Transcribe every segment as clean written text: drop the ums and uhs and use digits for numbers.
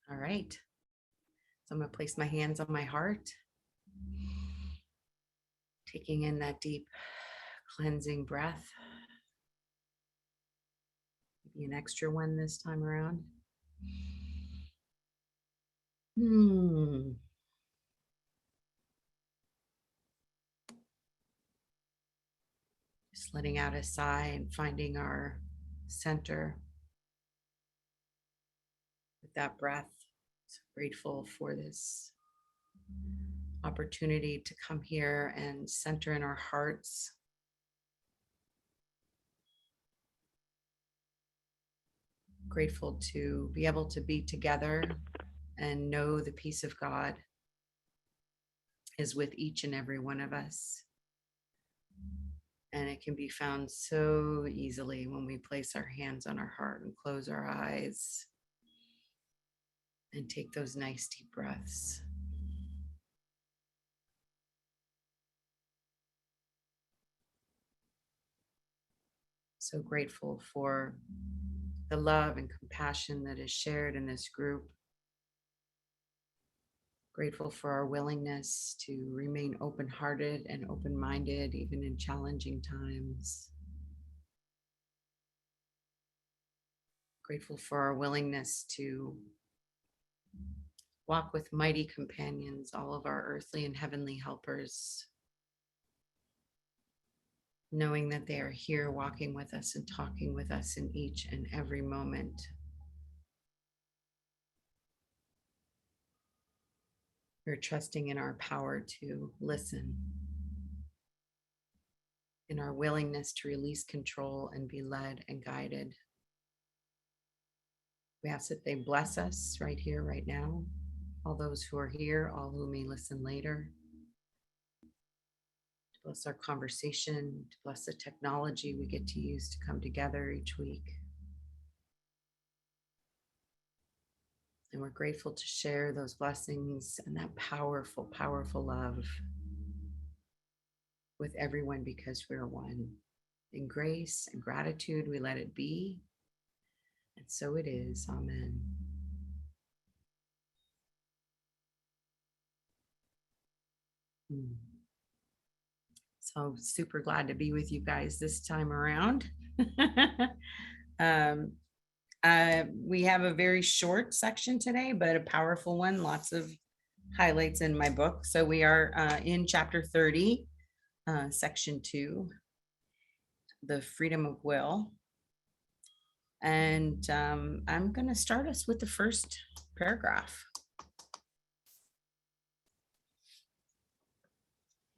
All right. So I'm going to place my hands on my heart, taking in that deep cleansing breath. Maybe an extra one this time around. Just letting out a sigh and finding our center with that breath. So grateful for this opportunity to come here and center in our hearts. Grateful to be able to be together and know the peace of God is with each and every one of us. And it can be found so easily when we place our hands on our heart and close our eyes and take those nice deep breaths. So grateful for the love and compassion that is shared in this group. Grateful for our willingness to remain open-hearted and open-minded, even in challenging times. Grateful for our willingness to walk with mighty companions, all of our earthly and heavenly helpers, knowing that they are here walking with us and talking with us in each and every moment. We're trusting in our power to listen, in our willingness to release control and be led and guided. We ask that they bless us right here, right now, all those who are here, all who may listen later. To bless our conversation, to bless the technology we get to use to come together each week. And we're grateful to share those blessings and that powerful, powerful love with everyone because we're one. In grace and gratitude, we let it be. And so it is. Amen. So super glad to be with you guys this time around. We have a very short section today, but a powerful one. Lots of highlights in my book. So we are in chapter 30, section 2, the freedom of will. And I'm going to start us with the first paragraph.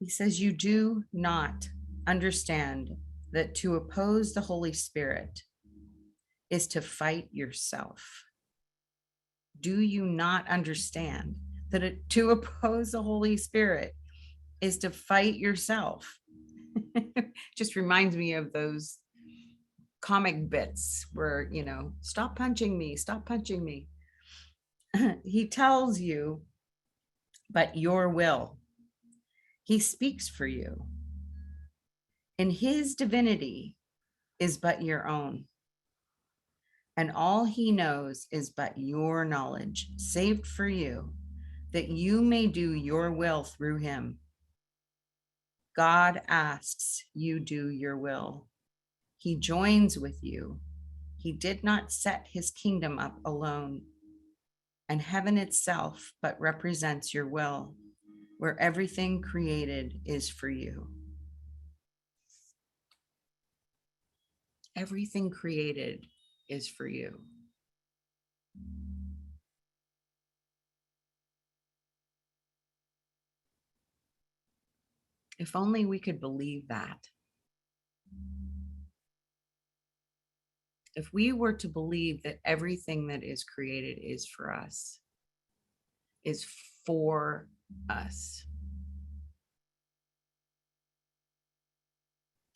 He says, "You do not understand that to oppose the Holy Spirit is to fight yourself. Do you not understand that to oppose the Holy Spirit is to fight yourself?" Just reminds me of those comic bits where, stop punching me, stop punching me. He tells you, but your will. He speaks for you. And his divinity is but your own. And all he knows is but your knowledge, saved for you, that you may do your will through him. God asks you do your will. He joins with you. He did not set his kingdom up alone. And heaven itself but represents your will, where everything created is for you. Everything created is for you. If only we could believe that. If we were to believe that everything that is created is for us, is for us.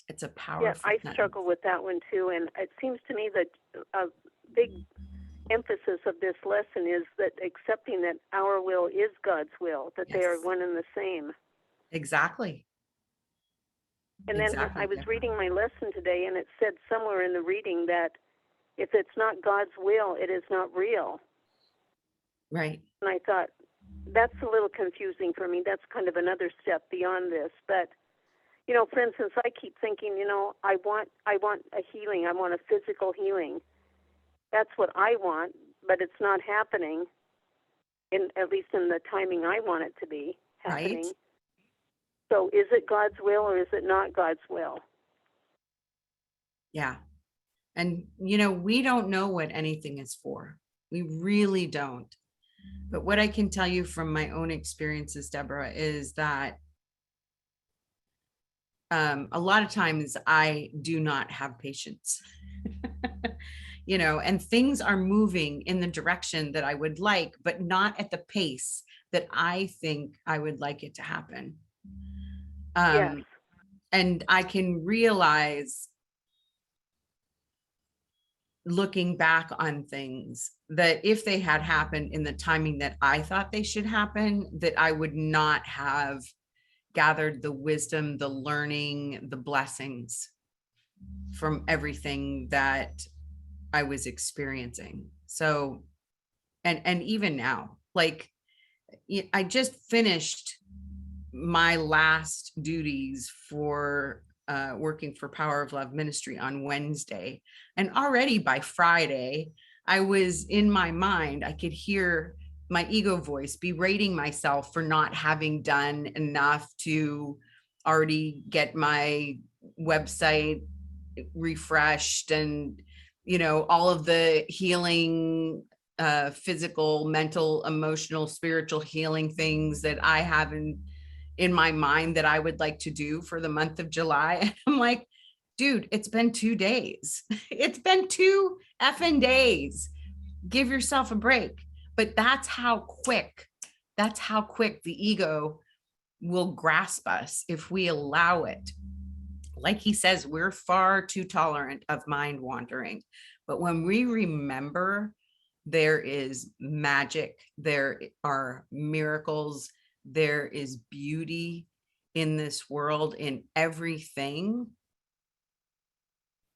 It's a powerful I struggle with that one too. And it seems to me that a big emphasis of this lesson is that accepting that our will is God's will, that they are one and the same. Exactly. And then I was reading my lesson today, and it said somewhere in the reading that if it's not God's will, it is not real. Right. And I thought, that's a little confusing for me. That's kind of another step beyond this. But, you know, for instance, I keep thinking, you know, I want a healing. I want a physical healing. That's what I want, but it's not happening, at least in the timing I want it to be happening. Right. So is it God's will or is it not God's will? Yeah. And, you know, we don't know what anything is for. We really don't. But what I can tell you from my own experiences, Deborah, is that a lot of times I do not have patience, you know, and things are moving in the direction that I would like, but not at the pace that I think I would like it to happen. Yes. And I can realize, looking back on things, that if they had happened in the timing that I thought they should happen, that I would not have gathered the wisdom, the learning, the blessings from everything that I was experiencing. So, and even now, like, I just finished my last duties for working for Power of Love Ministry on Wednesday. And already by Friday, I was in my mind, I could hear my ego voice berating myself for not having done enough to already get my website refreshed, and, you know, all of the healing, physical, mental, emotional, spiritual healing things that I have in my mind that I would like to do for the month of July. And I'm like, dude, it's been 2 days. It's been 2 effing days. Give yourself a break. But that's how quick the ego will grasp us if we allow it. Like he says, we're far too tolerant of mind wandering. But when we remember there is magic, there are miracles, there is beauty in this world, in everything,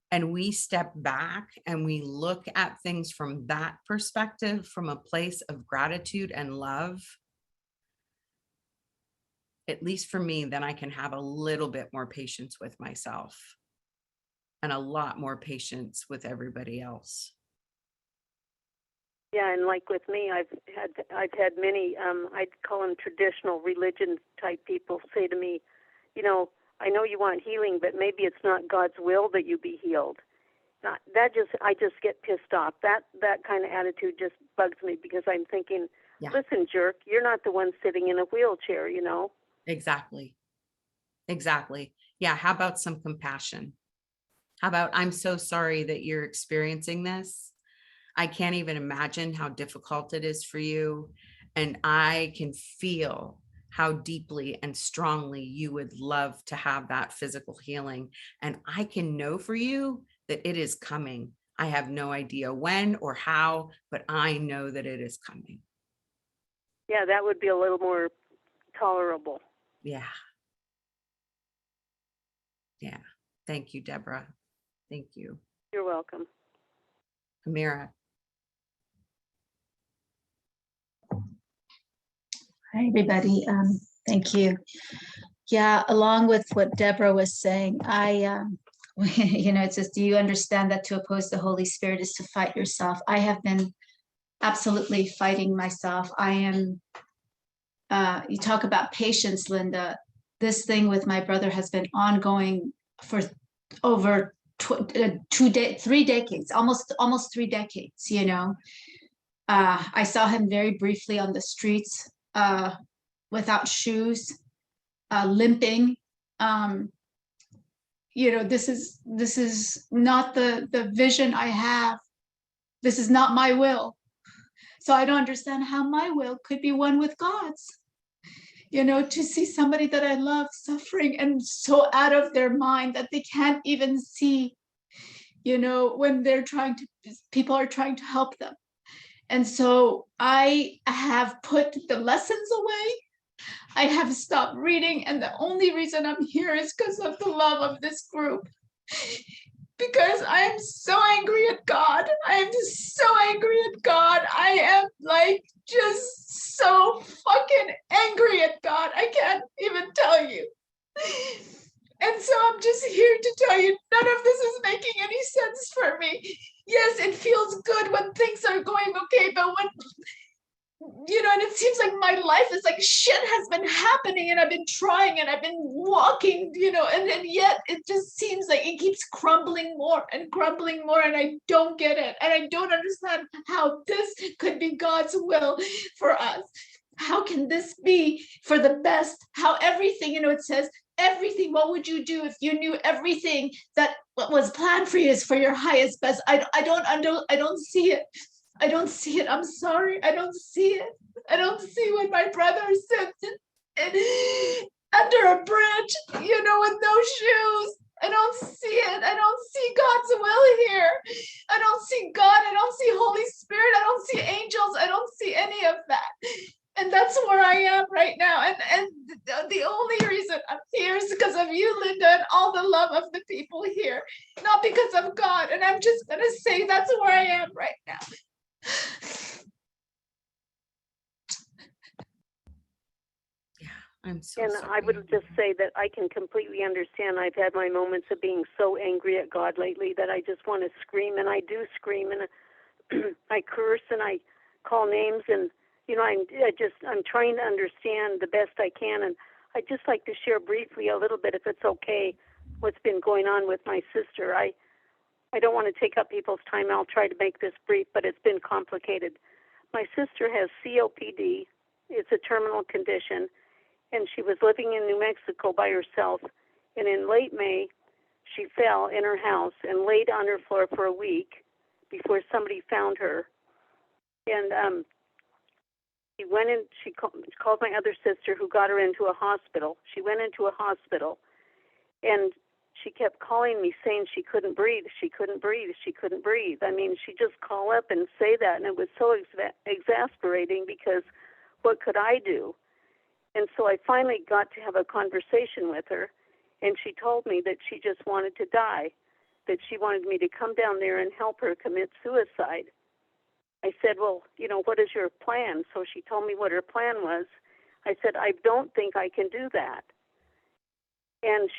and we step back and we look at things from that perspective, from a place of gratitude and love, at least for me, then I can have a little bit more patience with myself and a lot more patience with everybody else. Yeah, and like with me, I've had many, I'd call them traditional religion type people say to me, you know, I know you want healing, but maybe it's not God's will that you be healed. I just get pissed off. That kind of attitude just bugs me, because I'm thinking, Yeah. Listen, jerk, you're not the one sitting in a wheelchair, you know? Exactly. Yeah. How about some compassion? How about, I'm so sorry that you're experiencing this. I can't even imagine how difficult it is for you. And I can feel how deeply and strongly you would love to have that physical healing. And I can know for you that it is coming. I have no idea when or how, but I know that it is coming. Yeah, that would be a little more tolerable. Yeah. Yeah. Thank you, Deborah. Thank you. You're welcome. Amira. Hi, everybody. Thank you. Yeah, along with what Deborah was saying, you know, it says, do you understand that to oppose the Holy Spirit is to fight yourself? I have been absolutely fighting myself. I am, you talk about patience, Linda. This thing with my brother has been ongoing for over 3 decades, almost 3 decades, you know. I saw him very briefly on the streets, without shoes, limping. You know, this is not the vision I have. This is not my will. So I don't understand how my will could be one with God's. You know, to see somebody that I love suffering and so out of their mind that they can't even see, you know, when people are trying to help them. And so I have put the lessons away. I have stopped reading, and the only reason I'm here is because of the love of this group. Because I am so angry at God. I am just so angry at God. I am like just yes, it feels good when things are going okay, but when, and it seems like my life is like shit has been happening and I've been trying and I've been walking, and yet it just seems like it keeps crumbling more and I don't get it. And I don't understand how this could be God's will for us. How can this be for the best? How everything, it says everything. What would you do if you knew everything that what was planned for you is for your highest best? I don't see it. I don't see it. I'm sorry. I don't see it. I don't see what my brother said under a bridge, with no shoes. I don't see it. I don't see God's will here. I don't see God. I don't see Holy Spirit. I don't see angels. I don't see any of that. And that's where I am right now. And the only reason I'm here is because of you, Linda, and all the love of the people here, not because of God. And I'm just going to say that's where I am right now. Yeah, I'm so And sorry. I would just say that I can completely understand. I've had my moments of being so angry at God lately that I just want to scream, and I do scream, and I curse and I call names, and I'm trying to understand the best I can, and I'd just like to share briefly a little bit, if it's okay, what's been going on with my sister. I don't want to take up people's time. I'll try to make this brief, but it's been complicated. My sister has COPD. It's a terminal condition, and she was living in New Mexico by herself, and in late May, she fell in her house and laid on her floor for a week before somebody found her. And she went in. She called my other sister, who got her into a hospital. She went into a hospital, and she kept calling me saying she couldn't breathe, she couldn't breathe, she couldn't breathe. I mean, she'd just call up and say that, and it was so exasperating because what could I do? And so I finally got to have a conversation with her, and she told me that she just wanted to die, that she wanted me to come down there and help her commit suicide. I said, well, what is your plan? So she told me what her plan was. I said, I don't think I can do that. And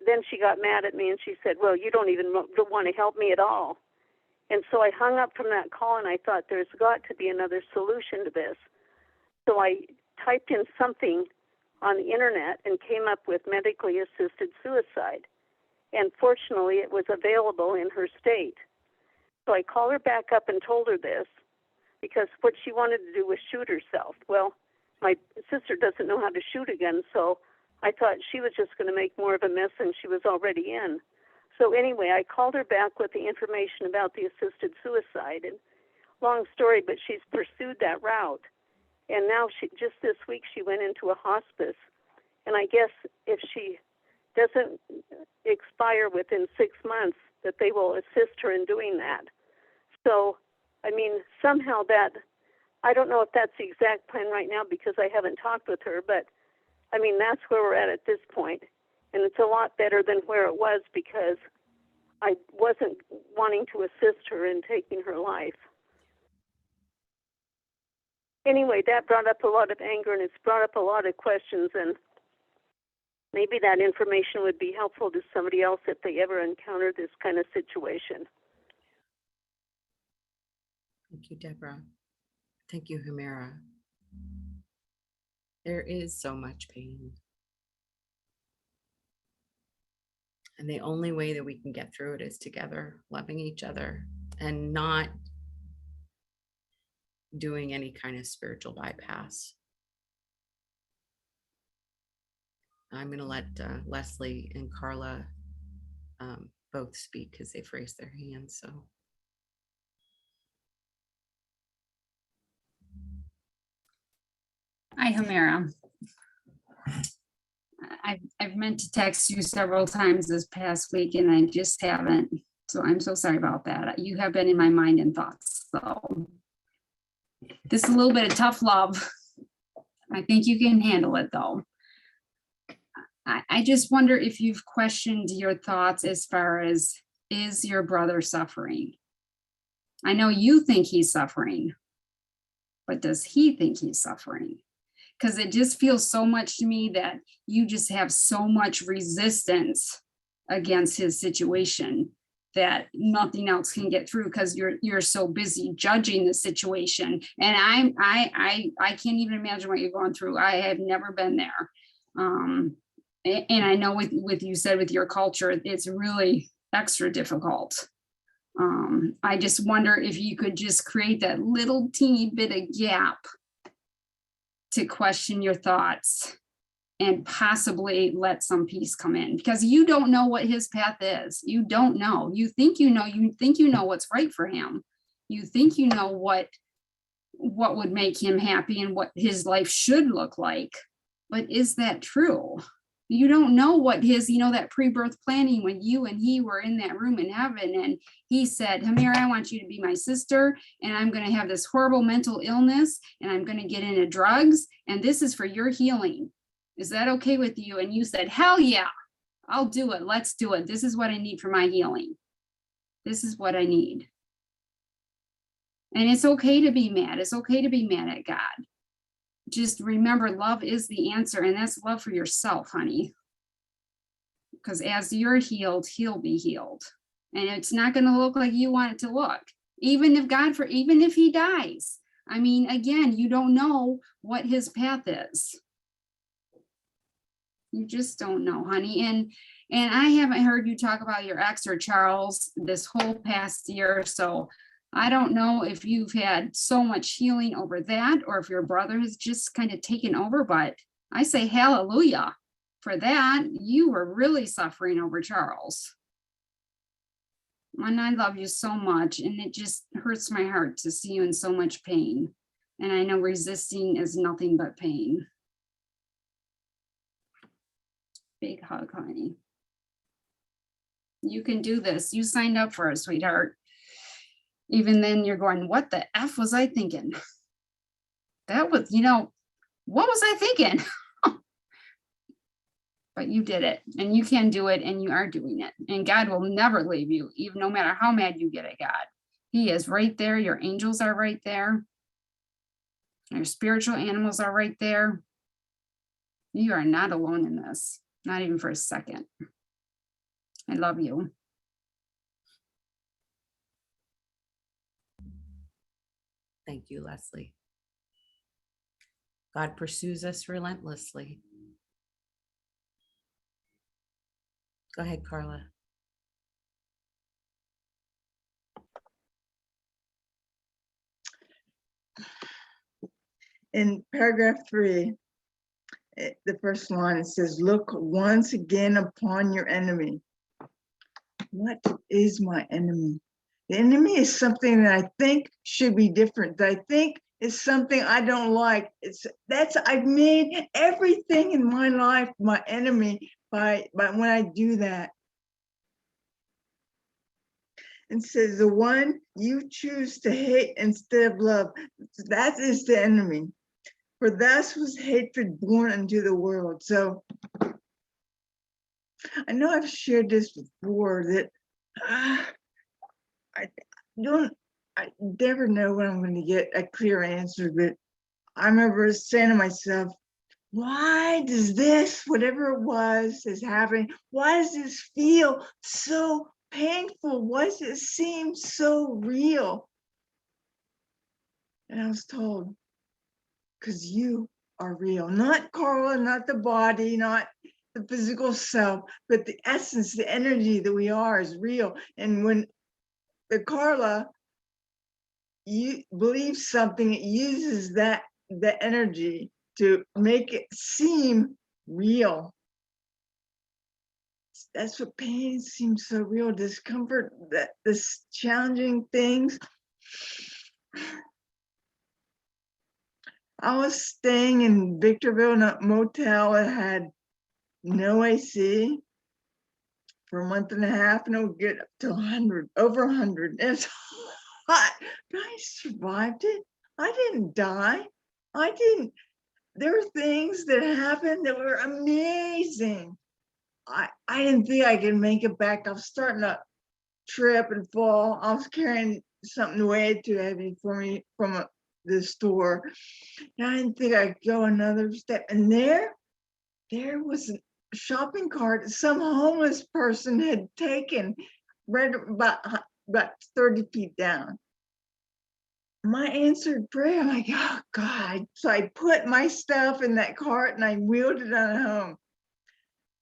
then she got mad at me, and she said, well, you don't even want to help me at all. And so I hung up from that call, and I thought there's got to be another solution to this. So I typed in something on the internet and came up with medically assisted suicide. And fortunately, it was available in her state. So I called her back up and told her this, because what she wanted to do was shoot herself. Well, my sister doesn't know how to shoot a gun, so I thought she was just going to make more of a mess than she was already in. So anyway, I called her back with the information about the assisted suicide. And long story, but she's pursued that route. And now just this week, she went into a hospice. And I guess if she doesn't expire within 6 months, that they will assist her in doing that. So, I mean, somehow I don't know if that's the exact plan right now because I haven't talked with her, but I mean, that's where we're at this point. And it's a lot better than where it was because I wasn't wanting to assist her in taking her life. Anyway, that brought up a lot of anger, and it's brought up a lot of questions, and maybe that information would be helpful to somebody else if they ever encounter this kind of situation. Thank you, Deborah. Thank you, Humira. There is so much pain. And the only way that we can get through it is together, loving each other, and not doing any kind of spiritual bypass. I'm going to let Leslie and Carla both speak because they've raised their hands. So. Hi, Humira. I've meant to text you several times this past week and I just haven't. So I'm so sorry about that. You have been in my mind and thoughts. So this is a little bit of tough love. I think you can handle it though. I just wonder if you've questioned your thoughts as far as, is your brother suffering? I know you think he's suffering, but does he think he's suffering? Because it just feels so much to me that you just have so much resistance against his situation that nothing else can get through because you're so busy judging the situation. And I can't even imagine what you're going through. I have never been there. And I know with you said with your culture, it's really extra difficult. I just wonder if you could just create that little teeny bit of gap to question your thoughts and possibly let some peace come in, because you don't know what his path is. You don't know. You think you know what's right for him. You think you know what would make him happy and what his life should look like. But is that true? You don't know what his, that pre-birth planning when you and he were in that room in heaven and he said, Hamira, I want you to be my sister and I'm going to have this horrible mental illness and I'm going to get into drugs and this is for your healing. Is that okay with you? And you said, hell yeah, I'll do it. Let's do it. This is what I need for my healing. This is what I need. And it's okay to be mad. It's okay to be mad at God. Just remember, love is the answer, and that's love for yourself, honey. Because as you're healed, he'll be healed. And it's not going to look like you want it to look. Even if he dies. I mean, again, you don't know what his path is. You just don't know, honey. And I haven't heard you talk about your ex or Charles this whole past year. So I don't know if you've had so much healing over that or if your brother has just kind of taken over, but I say hallelujah for that. You were really suffering over Charles. And I love you so much. And it just hurts my heart to see you in so much pain. And I know resisting is nothing but pain. Big hug, honey. You can do this. You signed up for it, sweetheart. Even then you're going, what the F was I thinking? That was, what was I thinking? But you did it and you can do it and you are doing it. And God will never leave you, even no matter how mad you get at God. He is right there. Your angels are right there. Your spiritual animals are right there. You are not alone in this, not even for a second. I love you. Thank you, Leslie. God pursues us relentlessly. Go ahead, Carla. In paragraph 3, the first line, it says, look once again upon your enemy. What is my enemy? The enemy is something that I think should be different, that I think is something I don't like. I've made everything in my life my enemy by when I do that. And says the one you choose to hate instead of love, that is the enemy. For thus was hatred born into the world. So I know I've shared this before that I never know when I'm going to get a clear answer, but I remember saying to myself, why does this, whatever it was, is happening? Why does this feel so painful? Why does it seem so real? And I was told, because you are real, not Carla, not the body, not the physical self, but the essence, the energy that we are is real. And when the Carla, you believe something, it uses the energy to make it seem real. That's what pain seems so real, discomfort, that this challenging things. I was staying in Victorville in a motel that had no AC for a month and a half, and it would get up to 100, over 100. It's hot, but I survived it. I didn't die. There were things that happened that were amazing. I didn't think I could make it back. I was starting to trip and fall. I was carrying something way too heavy for me from the store. And I didn't think I'd go another step. And there was a shopping cart some homeless person had taken right about 30 feet down. My answered prayer, I'm like, oh God. So I put my stuff in that cart and I wheeled it on home.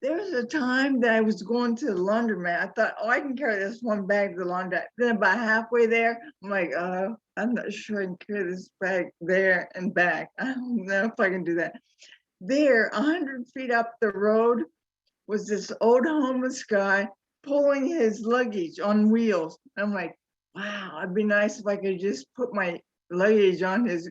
There was a time that I was going to the laundromat. I thought, oh, I can carry this one bag to the laundromat. Then about halfway there, I'm like, I'm not sure I can carry this bag there and back. I don't know if I can do that. There, 100 feet up the road, was this old homeless guy pulling his luggage on wheels. I'm like, wow, it'd be nice if I could just put my luggage on his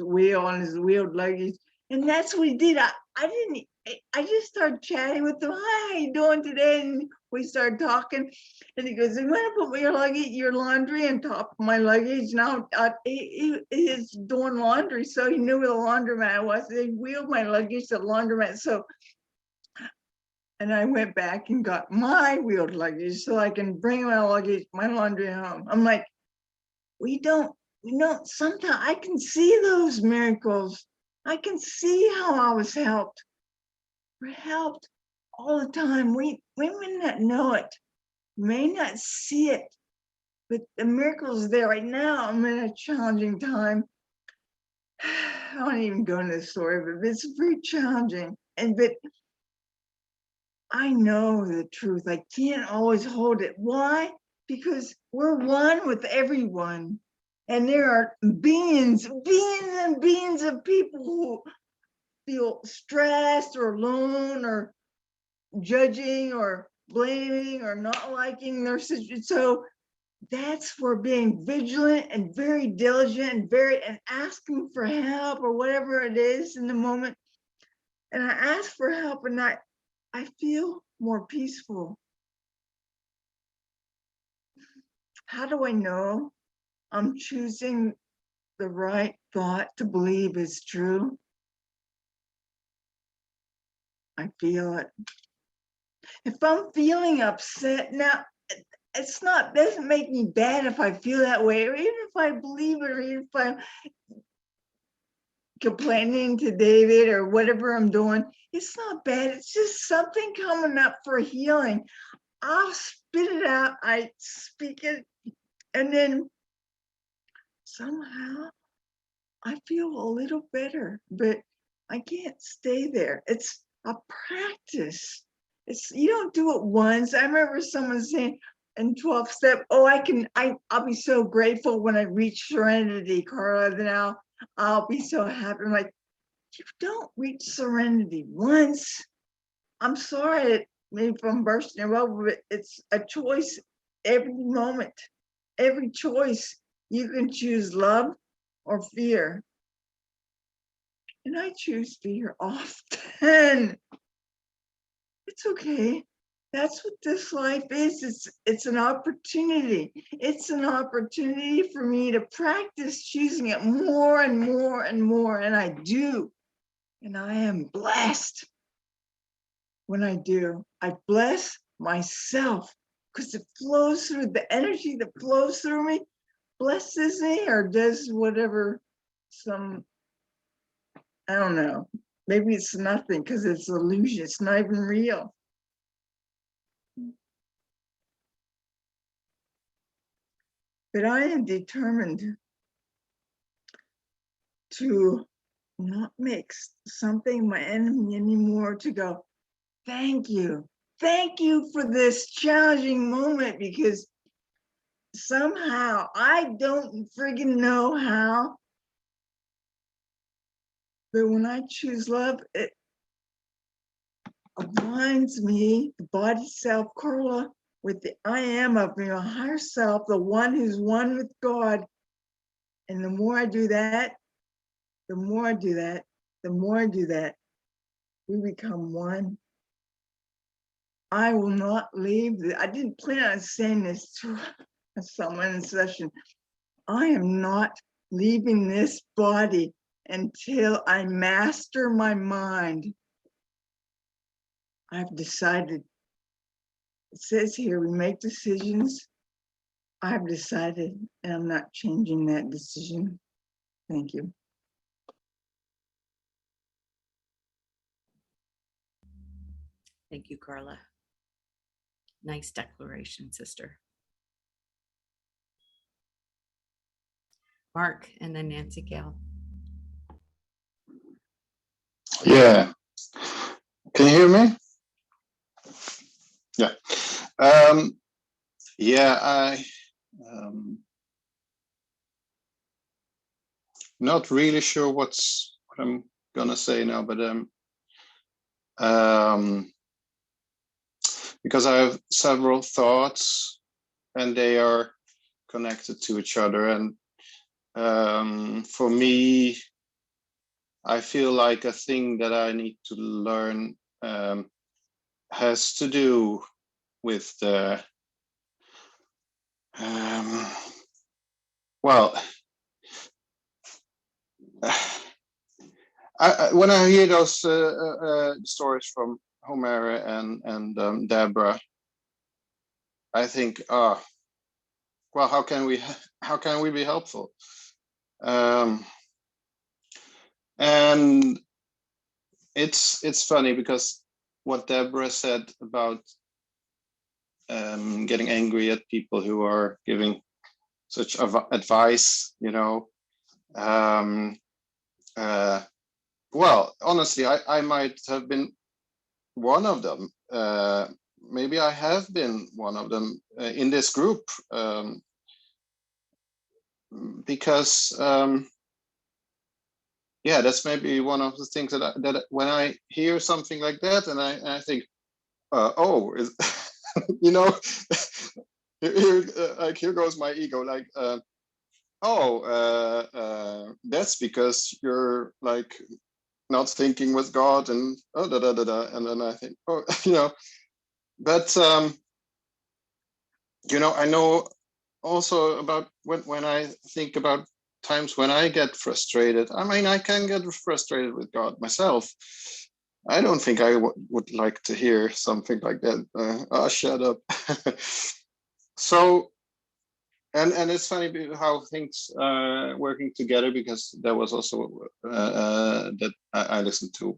wheeled luggage. And that's what he did. I just started chatting with him. Hi, how you doing today? And we started talking. And he goes, I'm gonna put your laundry on top of my luggage. Now he's doing laundry, so he knew where the laundromat was. They wheeled my luggage to the laundromat. And I went back and got my wheeled luggage so I can bring my luggage, my laundry home. I'm like, sometimes I can see those miracles. I can see how I was helped. We're helped all the time. We may not know it, may not see it, but the miracles are there right now. I'm in a challenging time. I don't even go into the story, but it's very challenging. But I know the truth. I can't always hold it. Why? Because we're one with everyone. And there are billions and billions of people who feel stressed or alone or judging or blaming or not liking their situation. So that's for being vigilant and very diligent and asking for help or whatever it is in the moment. And I ask for help and I feel more peaceful. How do I know I'm choosing the right thought to believe is true? I feel it. If I'm feeling upset, now doesn't make me bad if I feel that way, or even if I believe it, or even if I'm complaining to David or whatever I'm doing, it's not bad. It's just something coming up for healing. I'll spit it out, I speak it, and then somehow I feel a little better, but I can't stay there. It's a practice. You don't do it once. I remember someone saying in 12 step, oh, I'll be so grateful when I reach serenity, Carla, then I'll be so happy. I'm like, you don't reach serenity once. I'm sorry, maybe if I'm bursting your bubble, but it's a choice every moment, every choice. You can choose love or fear. And I choose fear often. It's okay. That's what this life is. It's an opportunity. It's an opportunity for me to practice choosing it more and more and more. And I do. And I am blessed when I do. I bless myself because it flows through, the energy that flows through me blesses me or does whatever I don't know. Maybe it's nothing because it's illusion. It's not even real. But I am determined to not make something my enemy anymore, to go, thank you. Thank you for this challenging moment, because somehow I don't friggin' know how, but when I choose love, it aligns me, the body self, Carla, with the I am of my higher self, the one who's one with God. And the more I do that, the more I do that, the more I do that, we become one. I will not leave. I didn't plan on saying this to someone in session. I am not leaving this body until I master my mind. I've decided. It says here, we make decisions. I've decided, and I'm not changing that decision. Thank you. Thank you, Carla. Nice declaration, sister. Mark and then Nancy Gale. Yeah. Can you hear me? Yeah. I not really sure what I'm gonna say now, but because I have several thoughts and they are connected to each other, and for me, I feel like a thing that I need to learn has to do with the well, when I hear those stories from Homer and Deborah, I think, well, how can we be helpful? And it's funny because what Deborah said about getting angry at people who are giving such advice, well, honestly, I might have been one of them. Maybe I have been one of them in this group, because that's maybe one of the things that when I hear something like that, and I think, oh, here goes my ego, like, that's because you're like not thinking with God, and and then I think, but I know also about when I think about times when I get frustrated. I mean, I can get frustrated with God myself. I don't think I would like to hear something like that. Shut up. So, and it's funny how things working together, because there was also that I listened to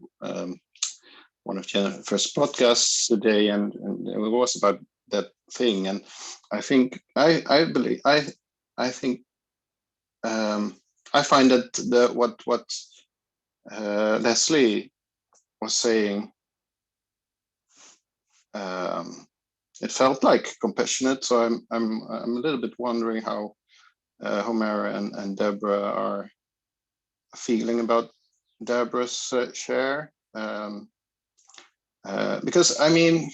one of Jennifer's podcasts today, and it was about that thing. And I think I think I find that what Leslie was saying, it felt like compassionate. So I'm a little bit wondering how Homer and Deborah are feeling about Deborah's share, because I mean,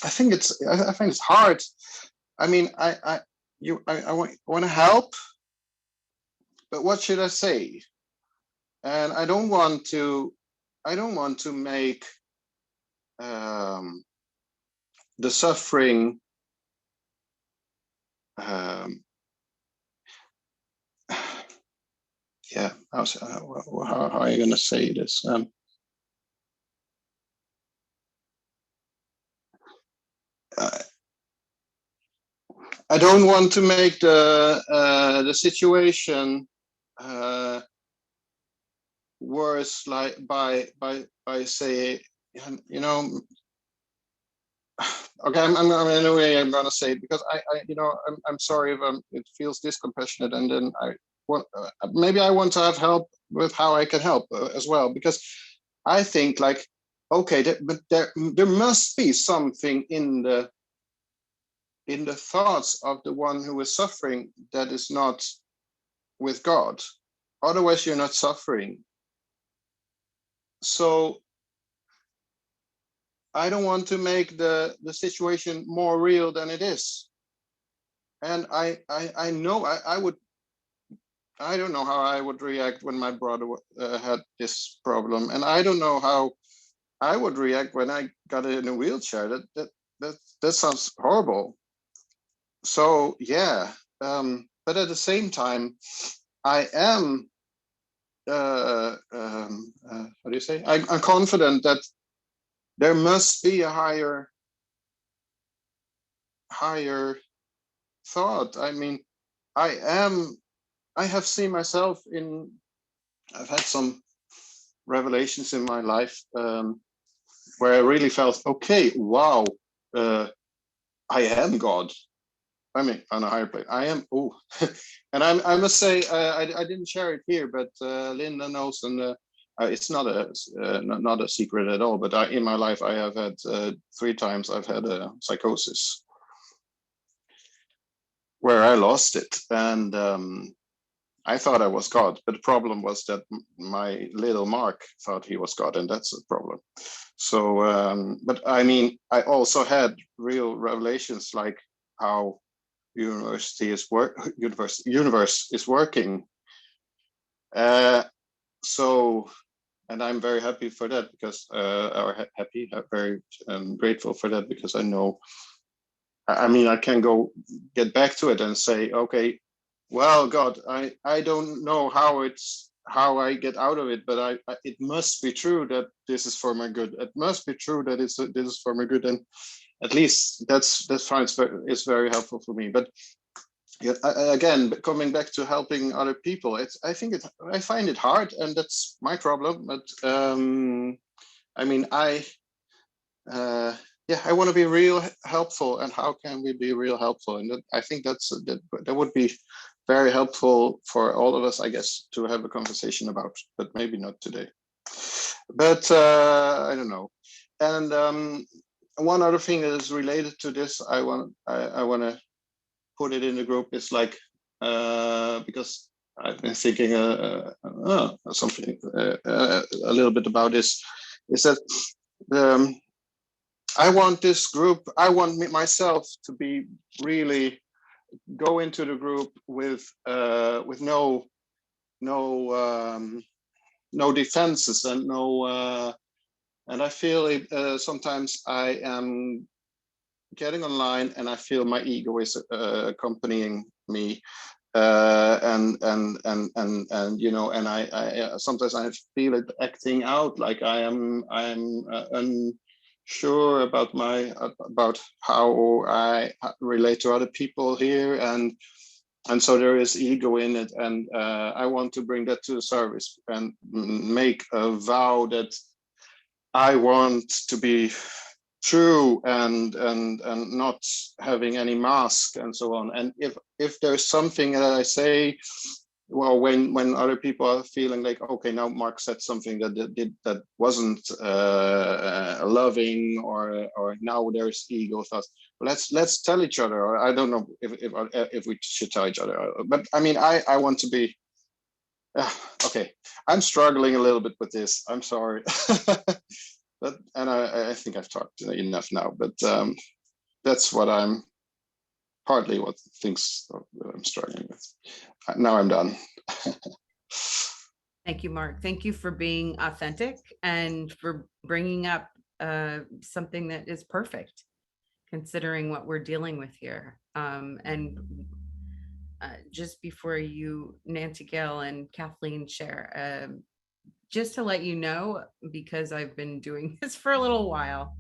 I think it's hard. I mean, I want to help, but what should I say? And I don't want to make the suffering how are you going to say this? I don't want to make the situation worse, like by say, okay, I'm in a way I'm gonna say it, because I'm sorry if it feels discompassionate, and then maybe I want to have help with how I can help as well, because I think like, okay, but there must be something in the thoughts of the one who is suffering that is not with God. Otherwise, you're not suffering. So I don't want to make the situation more real than it is. And I know I would. I don't know how I would react when my brother had this problem, and I don't know how I would react when I got in a wheelchair. That sounds horrible. So yeah, but at the same time, I am. How do you say? I'm confident that there must be a higher thought. I mean, I have seen myself I've had some revelations in my life where I really felt, okay, wow, I am God. I mean, on a higher plane. I am. Oh, and I must say, I didn't share it here, but Linda knows, and it's not a secret at all. But in my life, I have had 3 times I've had a psychosis where I lost it, and I thought I was God. But the problem was that my little Mark thought he was God, and that's a problem. So, but I mean, I also had real revelations, like how universe is working. So, and I'm very happy for that, because very grateful for that, because I know, I mean, I can get back to it and say, okay, well, God, I don't know how I get out of it, but it must be true that this is for my good. It must be true that this is for my good, and at least that's fine. It's very helpful for me. But yeah, again, coming back to helping other people, I find it hard, and that's my problem. But I mean, I want to be real helpful, and how can we be real helpful? And I think that would be very helpful for all of us, I guess, to have a conversation about, but maybe not today. But I don't know. And one other thing that is related to this, I want to put it in the group, is like, because I've been thinking something a little bit about this, is that I want this group, I want myself to be really go into the group with no defenses and no and I feel it, sometimes I am getting online and I feel my ego is accompanying me, and you know, and I sometimes I feel it acting out, like I'm unsure about how I relate to other people here, and so there is ego in it, and I want to bring that to the service and make a vow that I want to be true and not having any mask and so on. And if there's something that I say, well, when other people are feeling like, okay, now Mark said something that wasn't loving, or now there's ego thoughts, let's tell each other. Or I don't know if we should tell each other, but I mean, I want to be okay. I'm struggling a little bit with this, I'm sorry. But, and I think I've talked enough now, but that's what partly what things I'm struggling with. Now I'm done. Thank you, Mark. Thank you for being authentic and for bringing up something that is perfect, considering what we're dealing with here. And just before you, Nancy Gail and Kathleen, share, just to let you know, because I've been doing this for a little while,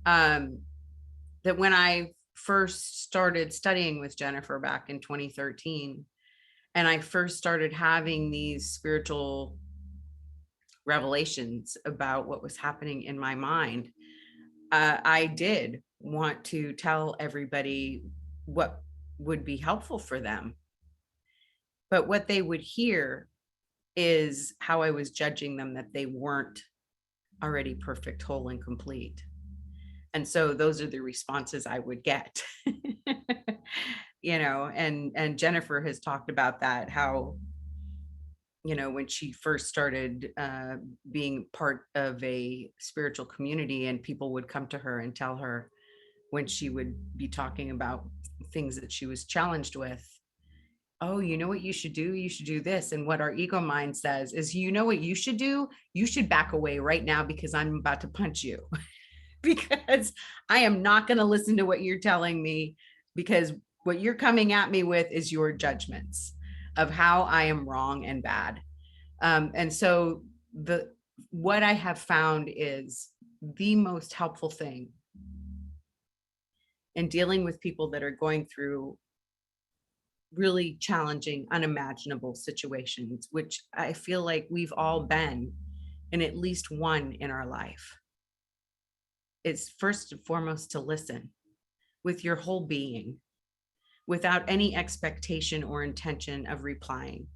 that when I first started studying with Jennifer back in 2013, and I first started having these spiritual revelations about what was happening in my mind, I did want to tell everybody what would be helpful for them. But what they would hear is how I was judging them, that they weren't already perfect, whole, and complete. And so those are the responses I would get. You know, and Jennifer has talked about that, how, you know, when she first started being part of a spiritual community, and people would come to her and tell her, when she would be talking about things that she was challenged with, oh, you know what you should do? You should do this. And what our ego mind says is, you know what you should do? You should back away right now, because I'm about to punch you. Because I am not going to listen to what you're telling me, because what you're coming at me with is your judgments of how I am wrong and bad. And so what I have found is the most helpful thing in dealing with people that are going through really challenging, unimaginable situations, which I feel like we've all been in at least one in our life, is first and foremost to listen. with your whole being, without any expectation or intention of replying.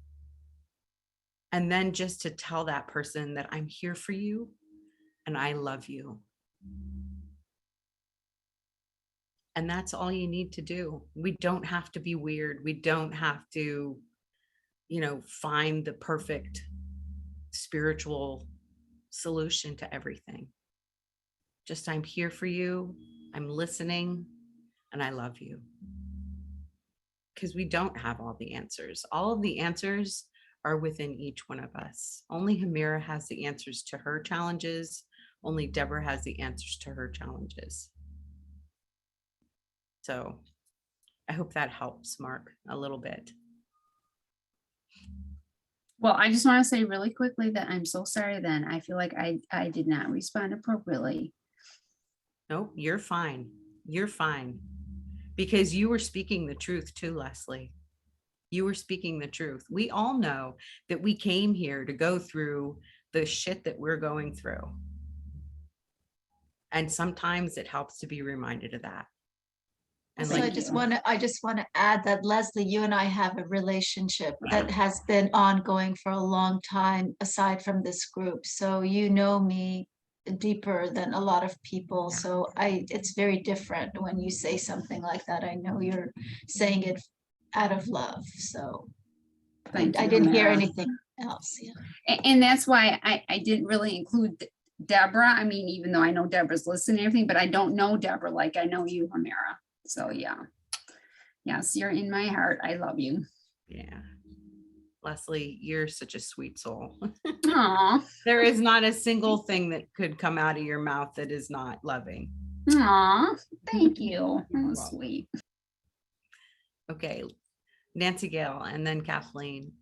And then just to tell that person that I'm here for you and I love you. And that's all you need to do. We don't have to be weird. We don't have to, find the perfect spiritual solution to everything. Just, I'm here for you. I'm listening and I love you. Because we don't have all the answers. All of the answers are within each one of us. Only Hamira has the answers to her challenges. Only Deborah has the answers to her challenges. So I hope that helps, Mark, a little bit. Well, I just want to say really quickly that I'm so sorry then. I feel like I did not respond appropriately. Nope, you're fine. You're fine. Because you were speaking the truth too, Leslie. You were speaking the truth. We all know that we came here to go through the shit that we're going through. And sometimes it helps to be reminded of that. And So I just want to add that, Leslie, you and I have a relationship that has been ongoing for a long time, aside from this group. So you know me deeper than a lot of people. Yeah. So it's very different when you say something like that. I know you're saying it out of love. So I didn't hear anything else. Yeah. And that's why I didn't really include Deborah. I mean, even though I know Deborah's listening and everything, but I don't know Deborah like I know you, Hamira. So yeah. Yes, you're in my heart. I love you. Yeah. Leslie, you're such a sweet soul. Aw. There is not a single thing that could come out of your mouth that is not loving. Aw, thank you. You're Oh, welcome. sweet. Okay. Nancy Gale and then Kathleen.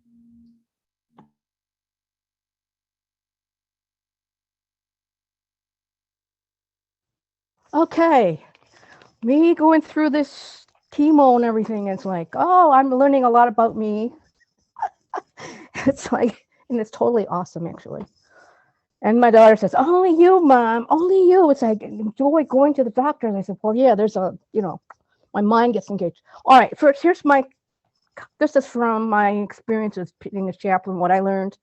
Okay, me going through this chemo and everything, it's like, oh, I'm learning a lot about me. It's like, and it's totally awesome, actually. And my daughter says, only you, Mom, only you. It's like, enjoy going to the doctor. And I said, well, yeah, there's my mind gets engaged. All right, first, this is from my experience as being a chaplain, what I learned.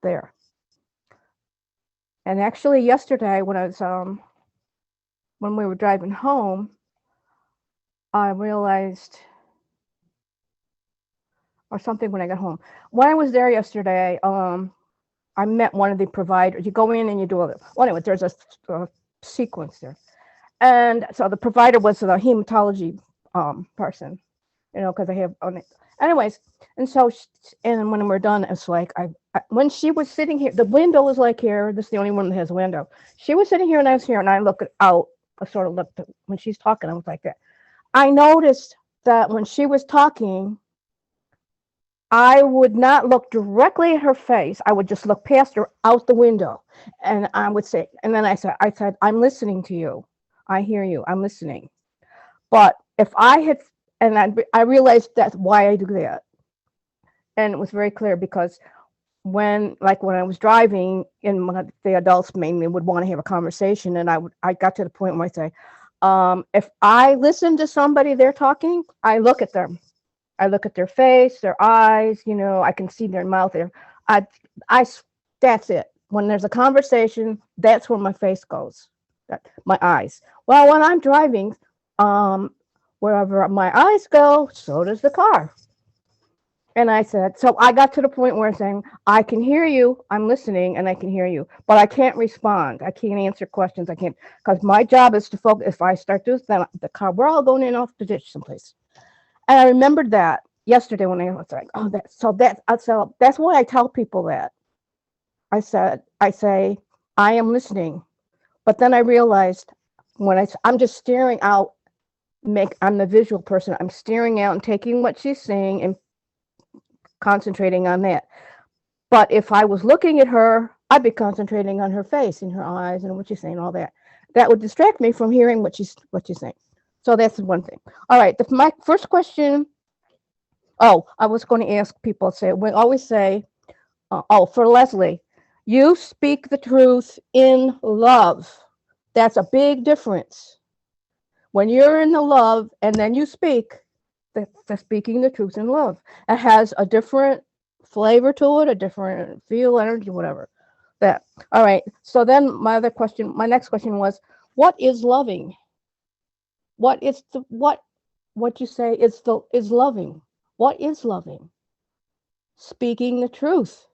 There. And actually yesterday when I was, when we were driving home, I realized, or something when I got home. When I was there yesterday, I met one of the providers. You go in and you do all that. Well, anyway, there's a sequence there. And so the provider was the hematology person, because I have on it. Anyways, and so, and when we're done, it's like, when she was sitting here, the window is like here. This is the only one that has a window. She was sitting here and I was here, and I looked out. I sort of looked when she's talking. I was like that. I noticed that when she was talking, I would not look directly at her face. I would just look past her out the window, and I would say, and then I said, I'm listening to you. I hear you. I'm listening. But if I had, and I realized that's why I do that. And it was very clear because when I was driving, and the adults mainly would want to have a conversation, and I got to the point where I say, if I listen to somebody, they're talking, I look at them. I look at their face, their eyes, I can see their mouth there. That's it. When there's a conversation, that's where my face goes, my eyes. Well, when I'm driving, wherever my eyes go, so does the car. And I said, so I got to the point where I'm saying, I can hear you, I'm listening, and I can hear you, but I can't respond. I can't answer questions. I can't, because my job is to focus. If I start doing that, the car, we're all going in off the ditch someplace. And I remembered that yesterday when I was like, oh, that's why I tell people that. I say, I am listening. But then I realized when I'm just staring out, I'm the visual person. I'm staring out and taking what she's saying and concentrating on that. But if I was looking at her, I'd be concentrating on her face and her eyes and what she's saying, all that. That would distract me from hearing what she's saying. So that's one thing. All right, my first question. Oh, I was going to ask people, we always say, for Leslie, you speak the truth in love. That's a big difference. When you're in the love and then you speak, that's speaking the truth in love. It has a different flavor to it, a different feel, energy, whatever. That. All right. So then my next question was, what is loving? What is the what you say is loving? What is loving? Speaking the truth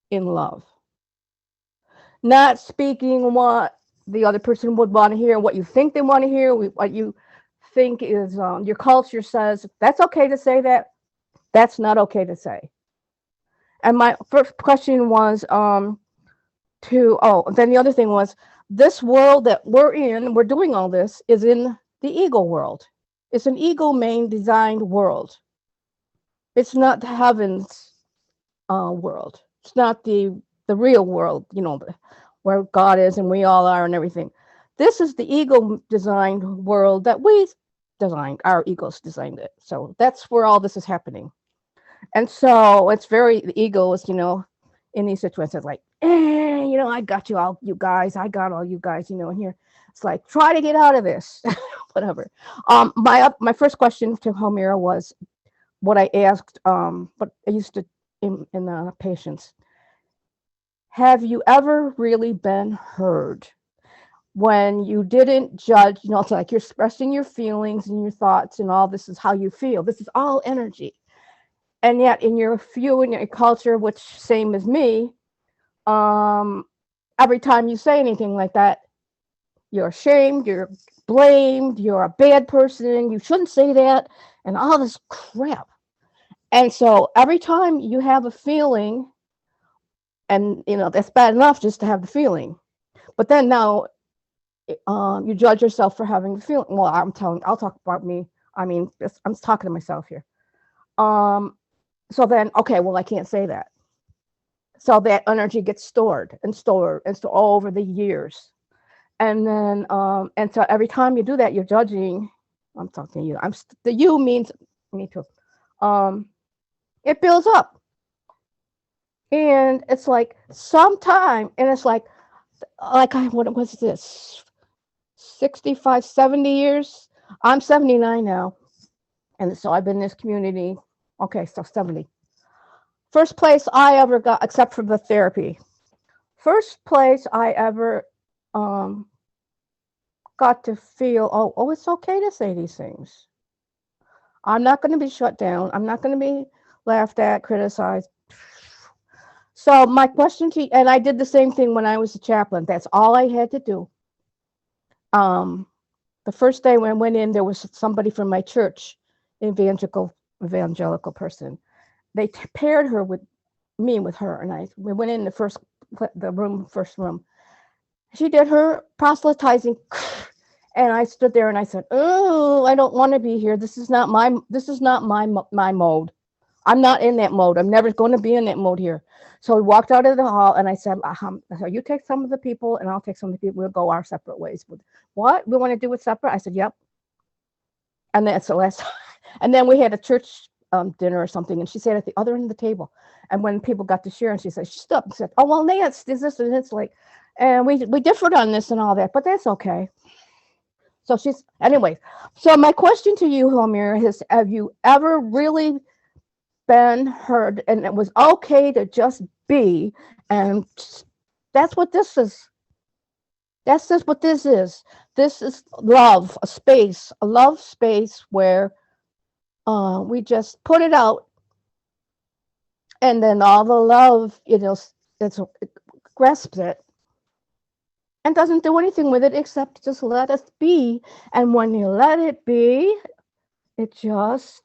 in love. Not speaking what the other person would want to hear, what you think they want to hear, what you think is your culture says. That's okay to say that. That's not okay to say. And my first question was then the other thing was, this world that we're in, we're doing all this, is in the ego world. It's an ego main designed world. It's not the heavens world. It's not the real world, where God is and we all are and everything. This is the ego designed world that we designed. Our egos designed it. So that's where all this is happening. And so it's very, the ego is, in these situations like, I got you all, you guys. I got all you guys, and here it's like, try to get out of this, whatever. My first question to Homira was what I asked, but I used to in the patients. Have you ever really been heard when you didn't judge? It's like you're expressing your feelings and your thoughts, and all this is how you feel. This is all energy. And yet in your culture, which same as me, every time you say anything like that, you're ashamed, you're blamed, you're a bad person, you shouldn't say that, and all this crap. And so every time you have a feeling, and that's bad enough just to have the feeling, but then now you judge yourself for having the feeling. Well, I'll talk about me. I'm talking to myself here. So then, okay, well, I can't say that. So that energy gets stored over the years. And then, and so every time you do that, you're judging. I'm talking to you. The you means me too. It builds up. And it's like sometime, and it's like what was this? 65, 70 years? I'm 79 now. And so I've been in this community. Okay, so 70. First place I ever got, except for the therapy. First place I ever got to feel, oh, it's okay to say these things. I'm not going to be shut down. I'm not going to be laughed at, criticized. So my question to you, and I did the same thing when I was a chaplain. That's all I had to do. The first day when I went in, there was somebody from my church, evangelical person. They paired her with her, and we went in the first room. She did her proselytizing, and I stood there and I said, "Oh, I don't want to be here. This is not my mode. I'm not in that mode. I'm never going to be in that mode here." So we walked out of the hall, and I said, "So you take some of the people, and I'll take some of the people. We'll go our separate ways." What we want to do it separate? I said, "Yep." And that's the last. And then we had a church dinner or something, and she sat at the other end of the table. And when people got to share, and she stood up and said, "Oh, well, Nance, this and it's like, and we differed on this and all that, but that's okay." So anyway. So my question to you, Homira, is: have you ever really been heard, and it was okay to just be? And that's what this is. That's just what this is. This is love, a love space where we just put it out, and then all the love, it grasps it and doesn't do anything with it except just let us be. And when you let it be, it goes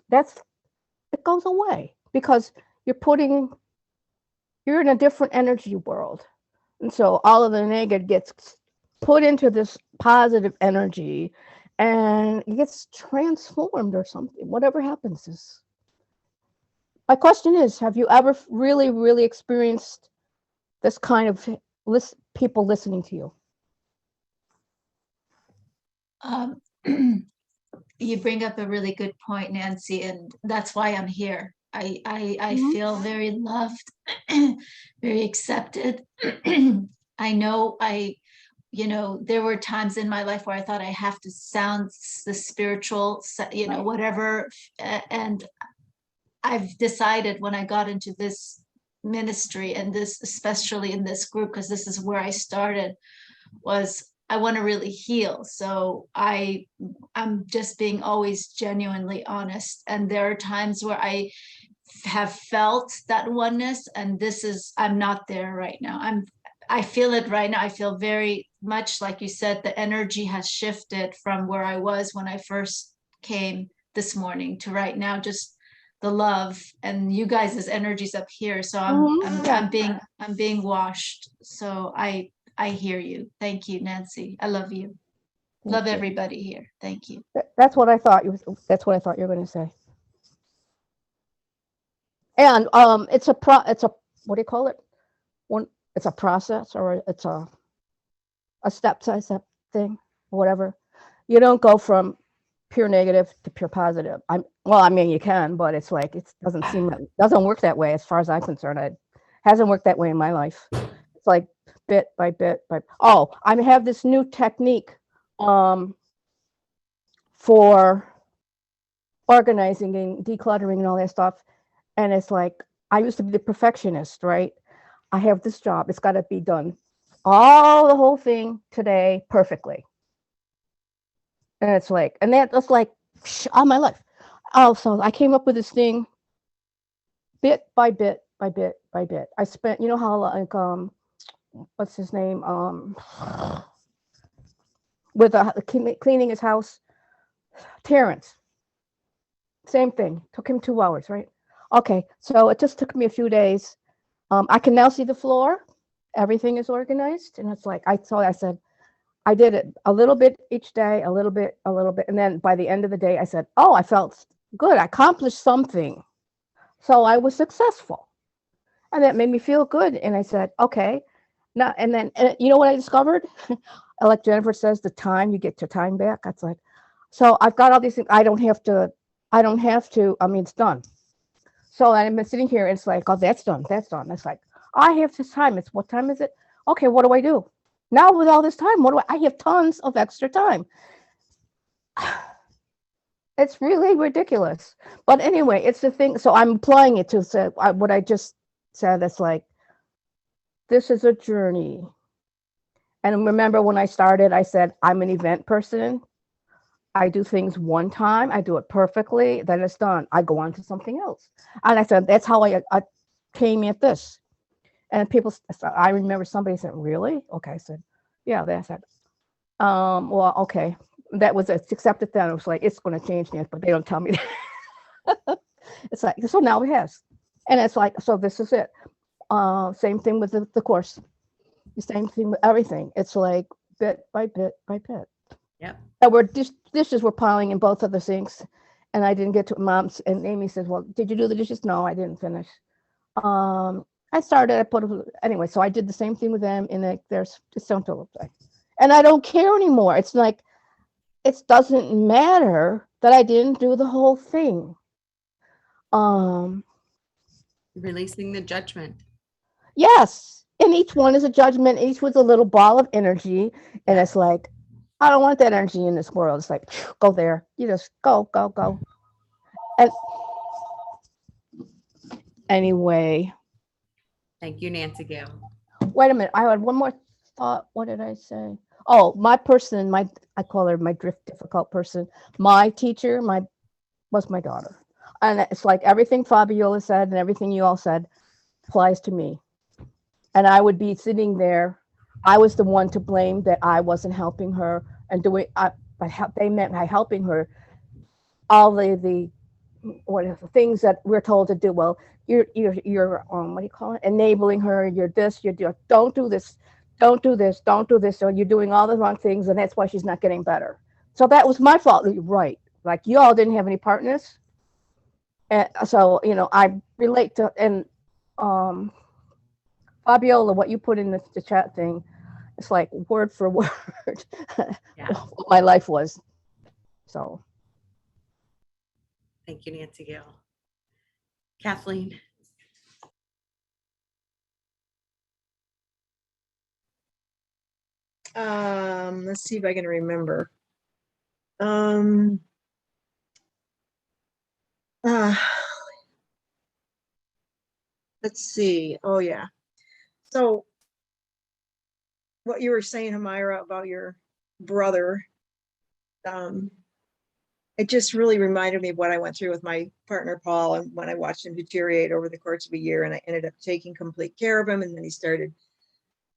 away, because you're in a different energy world. And so all of the negative gets put into this positive energy, and it gets transformed or something. Whatever happens is. My question is, have you ever really, really experienced this kind of people listening to you? You bring up a really good point, Nancy, and that's why I'm here. I feel very loved, very accepted. I know there were times in my life where I thought I have to sound the spiritual, whatever. And I've decided when I got into this ministry and this, especially in this group, because this is where I started, was I want to really heal. So I'm just being always genuinely honest. And there are times where I have felt that oneness, and I'm not there right now. I feel it right now. I feel very much like you said, the energy has shifted from where I was when I first came this morning to right now, just the love and you guys' energies up here. So I'm being washed. So I hear you. Thank you, Nancy. I love you. Love everybody here. Thank you. That's what I thought that's what I thought you were going to say. And it's a what do you call it? It's a process, or it's a step thing, or whatever. You don't go from pure negative to pure positive. I mean, you can, but it's like, it doesn't work that way as far as I'm concerned. It hasn't worked that way in my life. It's like bit by bit I have this new technique for organizing and decluttering and all that stuff. And it's like, I used to be the perfectionist, right? I have this job. It's got to be done. The whole thing today perfectly. And it's like, and that's like all my life. So I came up with this thing bit by bit by bit by bit. I spent, how like, what's his name? With cleaning his house, Terrence. Same thing. Took him 2 hours, right? Okay, so it just took me a few days. I can now see the floor. Everything is organized. And it's like, I said, I did it a little bit each day, a little bit. And then by the end of the day, I said, I felt good. I accomplished something. So I was successful. And that made me feel good. And I said, okay. Now, and then, you know what I discovered? Like Jennifer says, the time, you get your time back. That's like, so I've got all these things. I don't have to, it's done. So I'm sitting here, it's like, that's done. It's like, I have this time. What time is it? Okay, what do I do? Now with all this time, I have tons of extra time. It's really ridiculous. But anyway, it's the thing. So I'm applying it to say what I just said. It's like, this is a journey. And remember when I started, I said, I'm an event person. I do things one time, I do it perfectly, then it's done. I go on to something else. And I said, that's how I came at this. And people, I remember somebody said, really? Okay, I said, yeah, that's it. Well, okay. That was accepted then. It was like, it's going to change things, but they don't tell me that. It's like, so now it has. And it's like, so this is it. Same thing with the course. The same thing with everything. It's like bit by bit by bit. Yep. And dishes were piling in both of the sinks, and I didn't get to Mom's. And Amy says, "Well, did you do the dishes?" No, I didn't finish. I started. I put anyway. So I did the same thing with them, and there's just don't do it. And I don't care anymore. It's like, it doesn't matter that I didn't do the whole thing. Releasing the judgment. Yes, and each one is a judgment. Each was a little ball of energy, and it's like, I don't want that energy in this world. It's like, go there. You just go. And anyway. Thank you, Nancy Gail. Wait a minute. I had one more thought. What did I say? Oh, my person, I call her my difficult person. My teacher, was my daughter. And it's like everything Fabiola said and everything you all said applies to me. And I would be sitting there. I was the one to blame that I wasn't helping her and doing. They meant by helping her all the things that we're told to do. Well, you're what do you call it? Enabling her. You're this. Don't do this. Don't do this. Don't do this. So you're doing all the wrong things, and that's why she's not getting better. So that was my fault. Right? Like, you all didn't have any partners, and so I relate to and Fabiola, what you put in the chat thing, it's like word for word what my life was. So thank you, Nancy Gail. Kathleen. Let's see if I can remember. Let's see. Oh yeah. So what you were saying, Hamira, about your brother, it just really reminded me of what I went through with my partner, Paul, and when I watched him deteriorate over the course of a year, and I ended up taking complete care of him. And then he started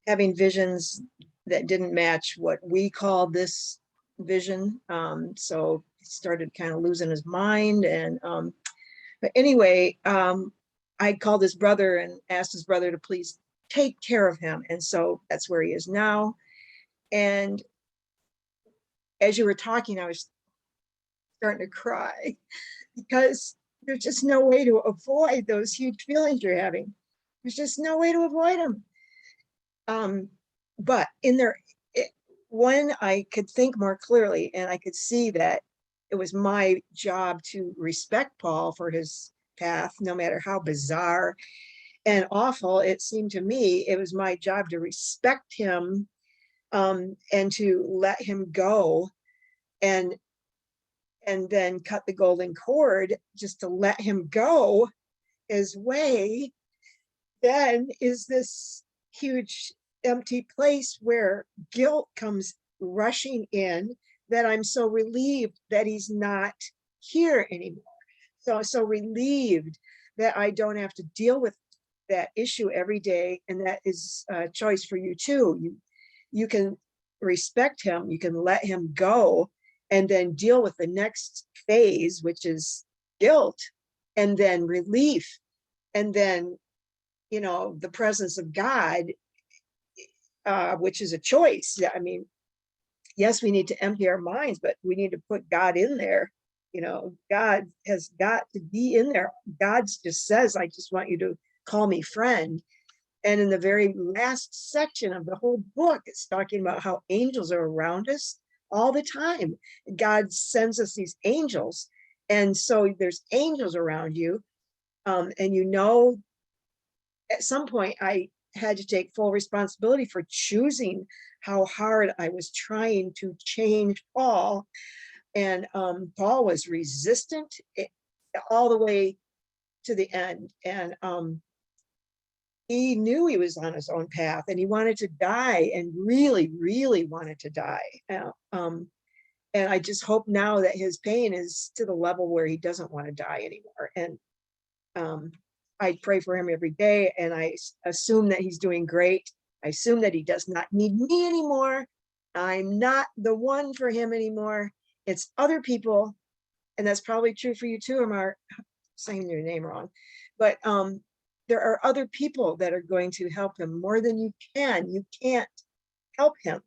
having visions that didn't match what we called this vision. So he started kind of losing his mind. And but anyway, I called his brother and asked his brother to please take care of him. And so that's where he is now. And as you were talking, I was starting to cry because there's just no way to avoid those huge feelings you're having. There's just no way to avoid them. But in there, when I could think more clearly and I could see that it was my job to respect Paul for his path, no matter how bizarre and awful it seemed to me, it was my job to respect him and to let him go and then cut the golden cord, just to let him go his way, then is this huge empty place where guilt comes rushing in, that I'm so relieved that he's not here anymore. So relieved that I don't have to deal with that issue every day. And that is a choice for you too. You can respect him, you can let him go, and then deal with the next phase, which is guilt, and then relief, and then, you know, the presence of God, which is a choice. I mean, yes, we need to empty our minds, but we need to put God in there. You know, God has got to be in there. God just says, I just want you to call me friend. And in the very last section of the whole book, it's talking about how angels are around us all the time. God sends us these angels. And so there's angels around you. And you know, at some point I had to take full responsibility for choosing how hard I was trying to change Paul. And Paul was resistant all the way to the end. And he knew he was on his own path and he wanted to die, and really, really wanted to die. And I just hope now that his pain is to the level where he doesn't want to die anymore. And I pray for him every day, and I assume that he's doing great. I assume that he does not need me anymore. I'm not the one for him anymore. It's other people. And that's probably true for you too, Amar. Saying your name wrong. But there are other people that are going to help him more than you can. You can't help him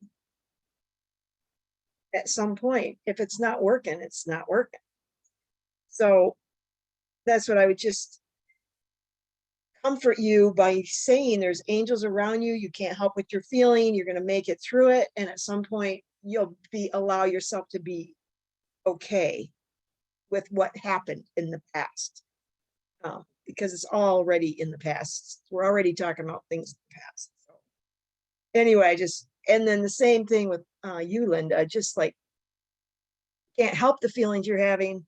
at some point. If it's not working, it's not working. So that's what I would just comfort you by saying, there's angels around you. You can't help what you're feeling. You're going to make it through it. And at some point you'll allow yourself to be okay with what happened in the past. Because it's already in the past. We're already talking about things in the past. So anyway, and then the same thing with you, Linda, just like, can't help the feelings you're having.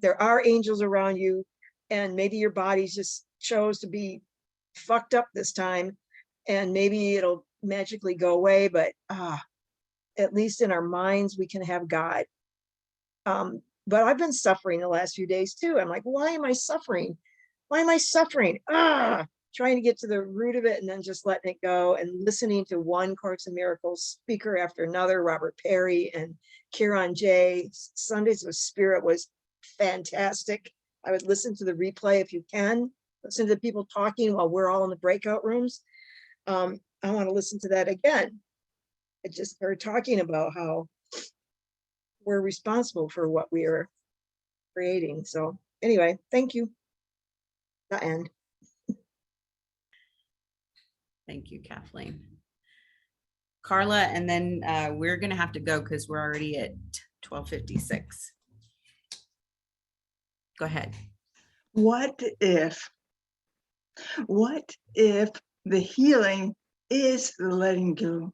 There are angels around you, and maybe your body just chose to be fucked up this time, and maybe it'll magically go away, but at least in our minds, we can have God. But I've been suffering the last few days too. I'm like, why am I suffering? Why am I suffering? Trying to get to the root of it and then just letting it go, and listening to one Course in Miracles speaker after another, Robert Perry and Kieran J. Sundays with Spirit was fantastic. I would listen to the replay if you can. Listen to the people talking while we're all in the breakout rooms. I want to listen to that again. It just, they're talking about how we're responsible for what we are creating. So anyway, thank you. The end. Thank you, Kathleen. Carla, and then we're going to have to go because we're already at 12:56. Go ahead. What if the healing is the letting go?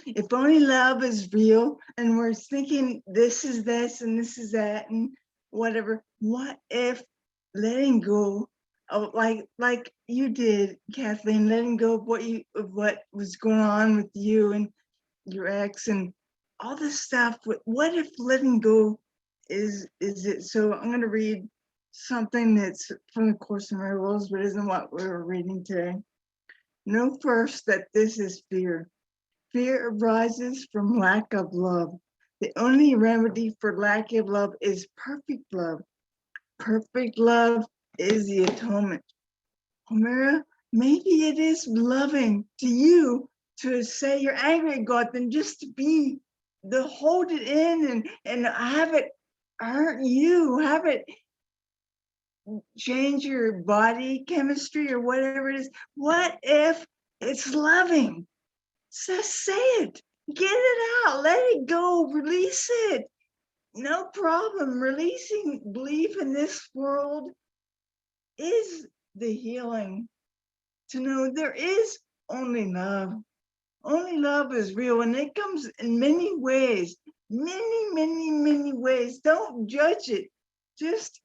If only love is real and we're thinking this is this and this is that and whatever, what if letting go of like you did, Kathleen, letting go of what was going on with you and your ex and all this stuff. What if letting go is it? So I'm going to read something that's from the Course in Miracles, but isn't what we were reading today. Know first that this is fear. Fear arises from lack of love. The only remedy for lack of love is perfect love. Perfect love is the atonement. Homera, maybe it is loving to you to say you're angry at God than just to be, to hold it in and have it hurt you, have it change your body chemistry or whatever it is. What if it's loving? Just say it, get it out, let it go, release it. No problem. Releasing belief in this world is the healing. To know there is only love. Only love is real, and it comes in many ways, many ways. Don't judge it. Just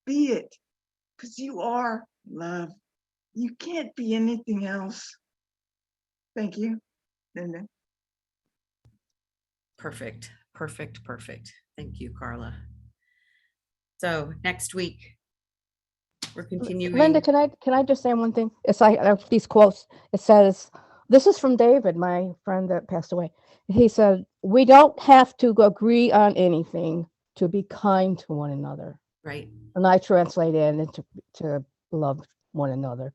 be it, because you are love. You can't be anything else. Thank you, Linda. Perfect. Thank you, Carla. So next week, we're continuing. Linda, can I just say one thing? It's like these quotes. It says, this is from David, my friend that passed away. He said, we don't have to agree on anything to be kind to one another. Right. And I translate it into to love one another.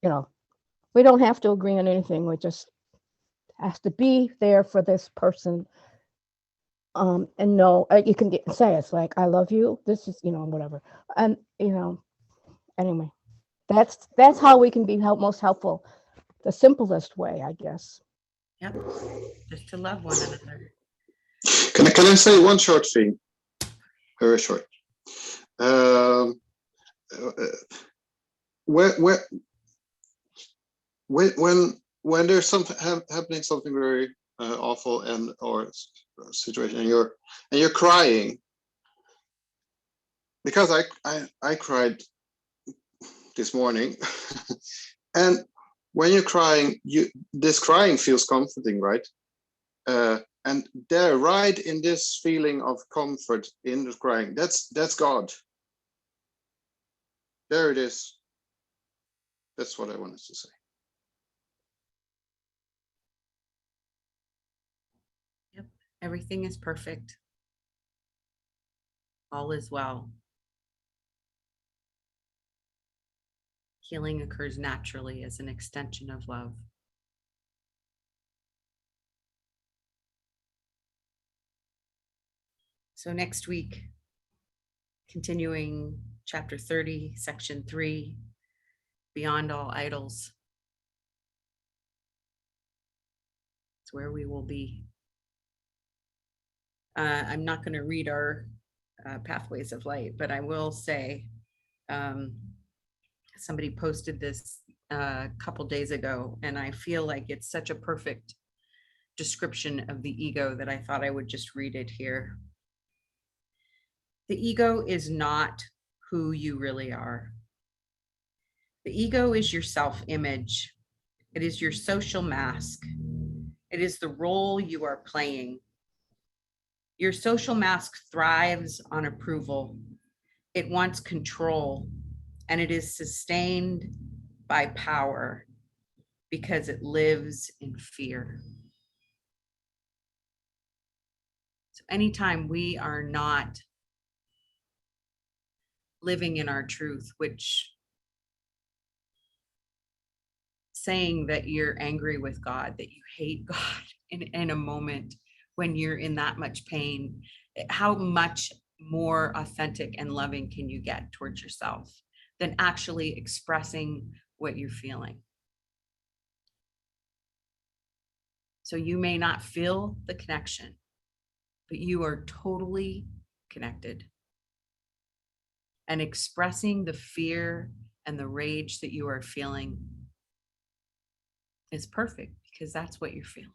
You know, we don't have to agree on anything. We just have to be there for this person. And know, you can say it's like, I love you. This is, whatever. And, anyway, that's how we can be most helpful. The simplest way, I guess. Yep. Just to love one another. Can I say one short thing? Very short. When there's happening something very awful or situation and you're crying, because I cried this morning, and when you're crying, this crying feels comforting, right? And there, right in this feeling of comfort in the crying, that's God. There it is. That's what I wanted to say. Yep. Everything is perfect. All is well. Healing occurs naturally as an extension of love. So next week, continuing chapter 30, section 3, Beyond All Idols. It's where we will be. I'm not going to read our Pathways of Light, but I will say, somebody posted this a couple days ago, and I feel like it's such a perfect description of the ego that I thought I would just read it here. The ego is not who you really are. The ego is your self-image. It is your social mask. It is the role you are playing. Your social mask thrives on approval. It wants control, and it is sustained by power because it lives in fear. So anytime we are not living in our truth, which saying that you're angry with God, that you hate God in a moment when you're in that much pain, how much more authentic and loving can you get towards yourself than actually expressing what you're feeling? So you may not feel the connection, but you are totally connected. And expressing the fear and the rage that you are feeling is perfect, because that's what you're feeling.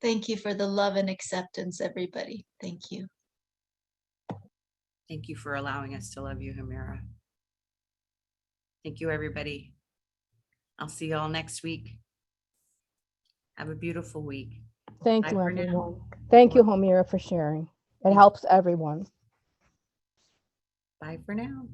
Thank you for the love and acceptance, everybody. Thank you. Thank you for allowing us to love you, Hamira. Thank you, everybody. I'll see you all next week. Have a beautiful week. Thank Bye you, for now. everyone. Thank you, Homira, for sharing. It Thank you. helps everyone. Bye for now.